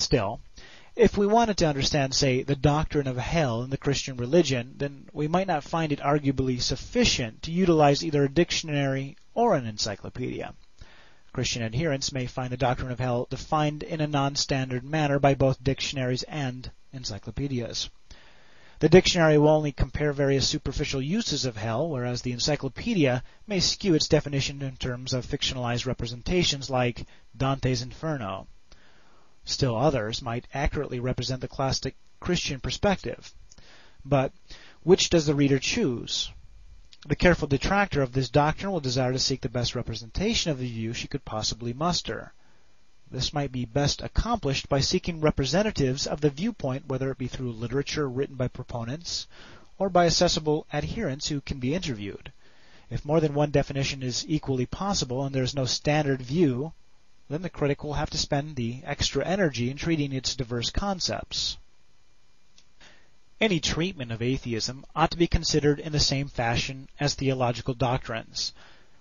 Still, if we wanted to understand, say, the doctrine of hell in the Christian religion, then we might not find it arguably sufficient to utilize either a dictionary or an encyclopedia. Christian adherents may find the doctrine of hell defined in a non-standard manner by both dictionaries and encyclopedias. The dictionary will only compare various superficial uses of hell, whereas the encyclopedia may skew its definition in terms of fictionalized representations like Dante's Inferno. Still others might accurately represent the classic Christian perspective. But which does the reader choose? The careful detractor of this doctrine will desire to seek the best representation of the view she could possibly muster. This might be best accomplished by seeking representatives of the viewpoint, whether it be through literature written by proponents or by accessible adherents who can be interviewed. If more than one definition is equally possible and there is no standard view, then the critic will have to spend the extra energy in treating its diverse concepts. Any treatment of atheism ought to be considered in the same fashion as theological doctrines.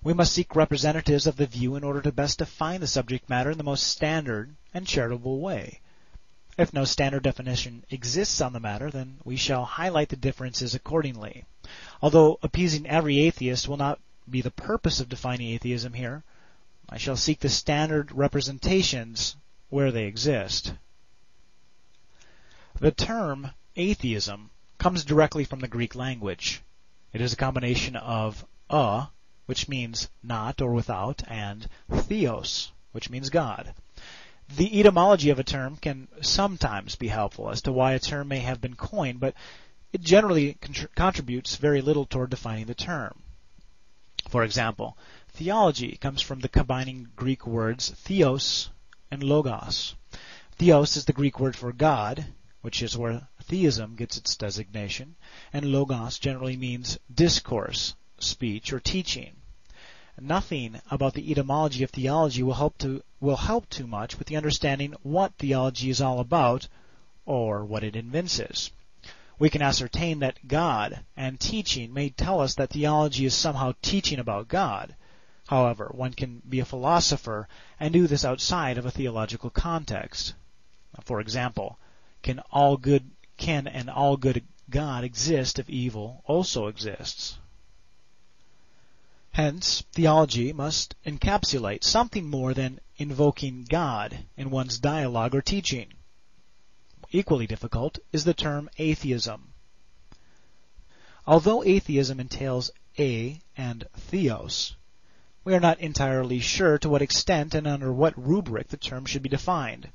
We must seek representatives of the view in order to best define the subject matter in the most standard and charitable way. If no standard definition exists on the matter, then we shall highlight the differences accordingly. Although appeasing every atheist will not be the purpose of defining atheism here, I shall seek the standard representations where they exist. The term atheism comes directly from the Greek language. It is a combination of which means not or without, and theos, which means God. The etymology of a term can sometimes be helpful as to why a term may have been coined, but it generally contributes very little toward defining the term. For example, theology comes from the combining Greek words theos and logos. Theos is the Greek word for God, which is where theism gets its designation, and logos generally means discourse, speech, or teaching. Nothing about the etymology of theology will help too much with the understanding what theology is all about or what it evinces. We can ascertain that God and teaching may tell us that theology is somehow teaching about God. However, one can be a philosopher and do this outside of a theological context. For example, can an all-good God exist if evil also exists? Hence, theology must encapsulate something more than invoking God in one's dialogue or teaching. Equally difficult is the term atheism. Although atheism entails a and theos, we are not entirely sure to what extent and under what rubric the term should be defined.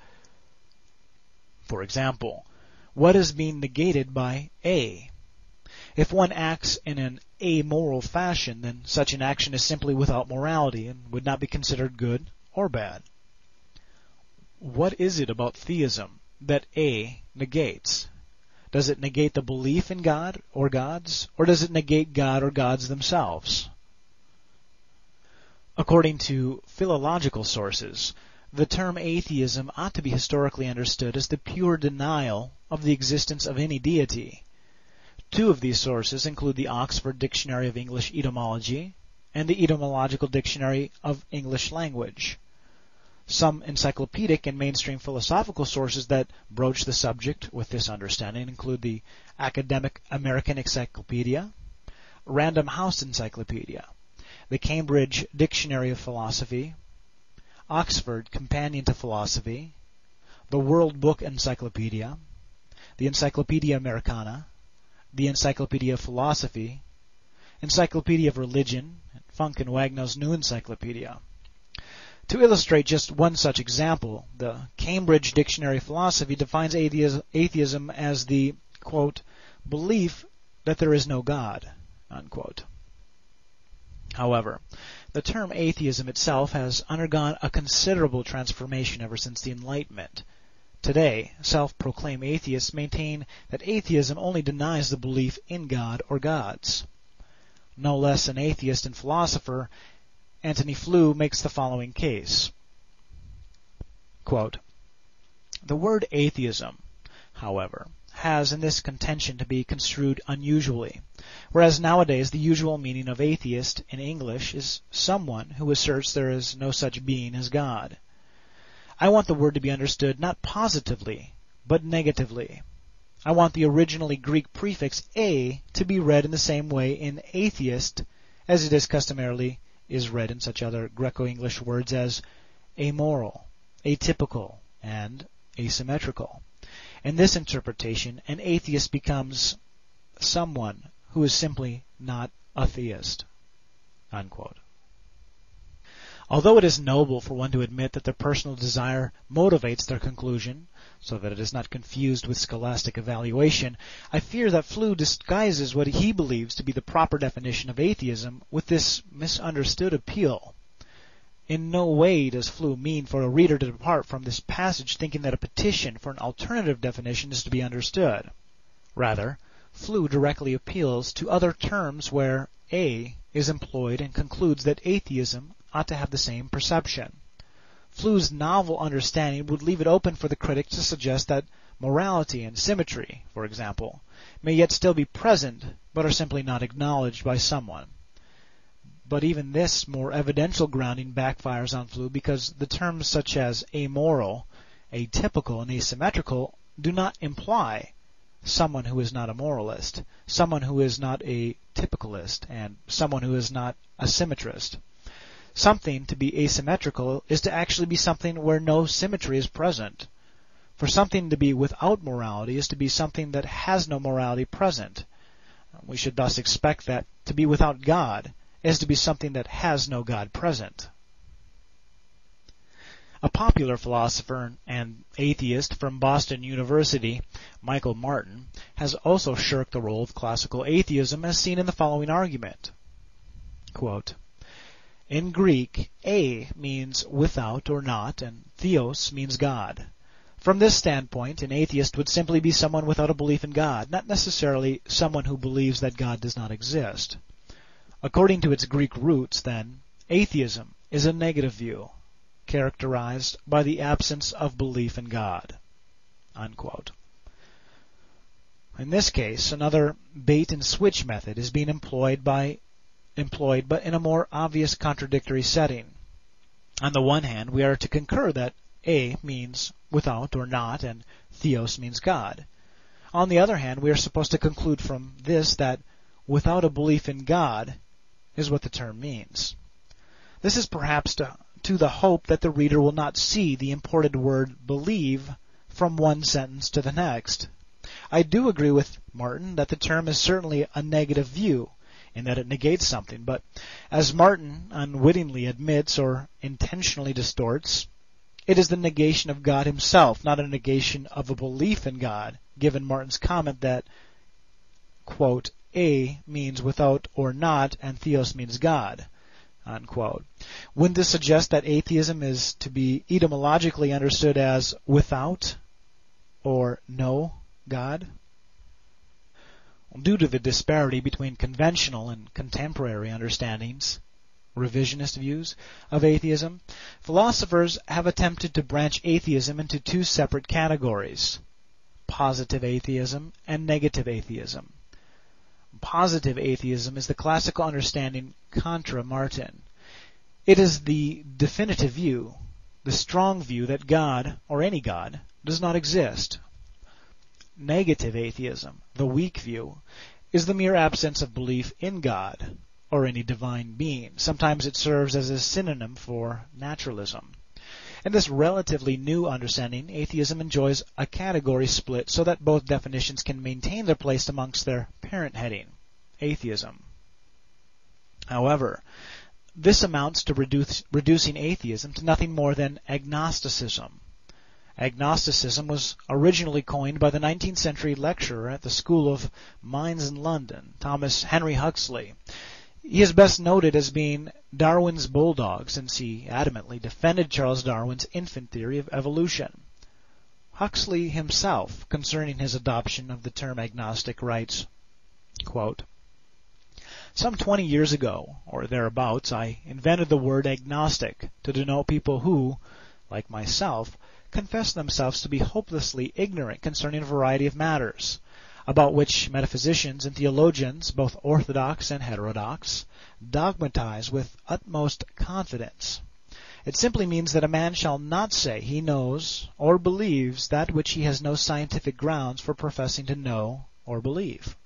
For example, what is being negated by a? If one acts in an amoral fashion, then such an action is simply without morality and would not be considered good or bad. What is it about theism that a negates? Does it negate the belief in God or gods, or does it negate God or gods themselves? According to philological sources, the term atheism ought to be historically understood as the pure denial of the existence of any deity. Two of these sources include the Oxford Dictionary of English Etymology and the Etymological Dictionary of English Language. Some encyclopedic and mainstream philosophical sources that broach the subject with this understanding include the Academic American Encyclopedia, Random House Encyclopedia, the Cambridge Dictionary of Philosophy, Oxford Companion to Philosophy, the World Book Encyclopedia, the Encyclopedia Americana, the Encyclopedia of Philosophy, Encyclopedia of Religion, and Funk and Wagnall's New Encyclopedia. To illustrate just one such example, the Cambridge Dictionary of Philosophy defines atheism as the, quote, belief that there is no God, unquote. However, the term atheism itself has undergone a considerable transformation ever since the Enlightenment. Today, self-proclaimed atheists maintain that atheism only denies the belief in God or gods. No less an atheist and philosopher, Antony Flew makes the following case. Quote, the word atheism, however, has in this contention to be construed unusually, whereas nowadays the usual meaning of atheist in English is someone who asserts there is no such being as God. I want the word to be understood not positively, but negatively. I want the originally Greek prefix a to be read in the same way in atheist as it is customarily is read in such other Greco-English words as amoral, atypical, and asymmetrical. In this interpretation, an atheist becomes someone who is simply not a theist. Unquote. Although it is noble for one to admit that their personal desire motivates their conclusion, so that it is not confused with scholastic evaluation, I fear that Flew disguises what he believes to be the proper definition of atheism with this misunderstood appeal. In no way does Flew mean for a reader to depart from this passage thinking that a petition for an alternative definition is to be understood. Rather, Flew directly appeals to other terms where a is employed and concludes that atheism ought to have the same perception. Flew's novel understanding would leave it open for the critic to suggest that morality and symmetry, for example, may yet still be present, but are simply not acknowledged by someone. But even this more evidential grounding backfires on Flew because the terms such as amoral, atypical, and asymmetrical do not imply someone who is not a moralist, someone who is not a typicalist, and someone who is not a symmetrist. Something to be asymmetrical is to actually be something where no symmetry is present. For something to be without morality is to be something that has no morality present. We should thus expect that to be without God is to be something that has no God present. A popular philosopher and atheist from Boston University, Michael Martin, has also shirked the role of classical atheism as seen in the following argument. Quote, in Greek, a means without or not, and theos means God. From this standpoint, an atheist would simply be someone without a belief in God, not necessarily someone who believes that God does not exist. According to its Greek roots, then, atheism is a negative view, characterized by the absence of belief in God. Unquote. In this case, another bait-and-switch method is being employed but in a more obvious contradictory setting. On the one hand, we are to concur that a means without or not, and theos means God. On the other hand, we are supposed to conclude from this that without a belief in God is what the term means. This is perhaps to the hope that the reader will not see the imported word believe from one sentence to the next. I do agree with Martin that the term is certainly a negative view, in that it negates something, but as Martin unwittingly admits or intentionally distorts, it is the negation of God himself, not a negation of a belief in God, given Martin's comment that, quote, a means without or not, and theos means God, unquote. Wouldn't this suggest that atheism is to be etymologically understood as without or no God? Due to the disparity between conventional and contemporary understandings, revisionist views, of atheism, philosophers have attempted to branch atheism into two separate categories, positive atheism and negative atheism. Positive atheism is the classical understanding contra Martin. It is the definitive view, the strong view that God, or any God, does not exist. Negative atheism, the weak view, is the mere absence of belief in God or any divine being. Sometimes it serves as a synonym for naturalism. In this relatively new understanding, atheism enjoys a category split so that both definitions can maintain their place amongst their parent heading, atheism. However, this amounts to reducing atheism to nothing more than agnosticism. Agnosticism was originally coined by the 19th century lecturer at the School of Mines in London, Thomas Henry Huxley. He is best noted as being Darwin's bulldog, since he adamantly defended Charles Darwin's infant theory of evolution. Huxley himself, concerning his adoption of the term agnostic, writes, quote, some 20 years ago, or thereabouts, I invented the word agnostic to denote people who, like myself, confess themselves to be hopelessly ignorant concerning a variety of matters, about which metaphysicians and theologians, both orthodox and heterodox, dogmatize with utmost confidence. It simply means that a man shall not say he knows or believes that which he has no scientific grounds for professing to know or believe.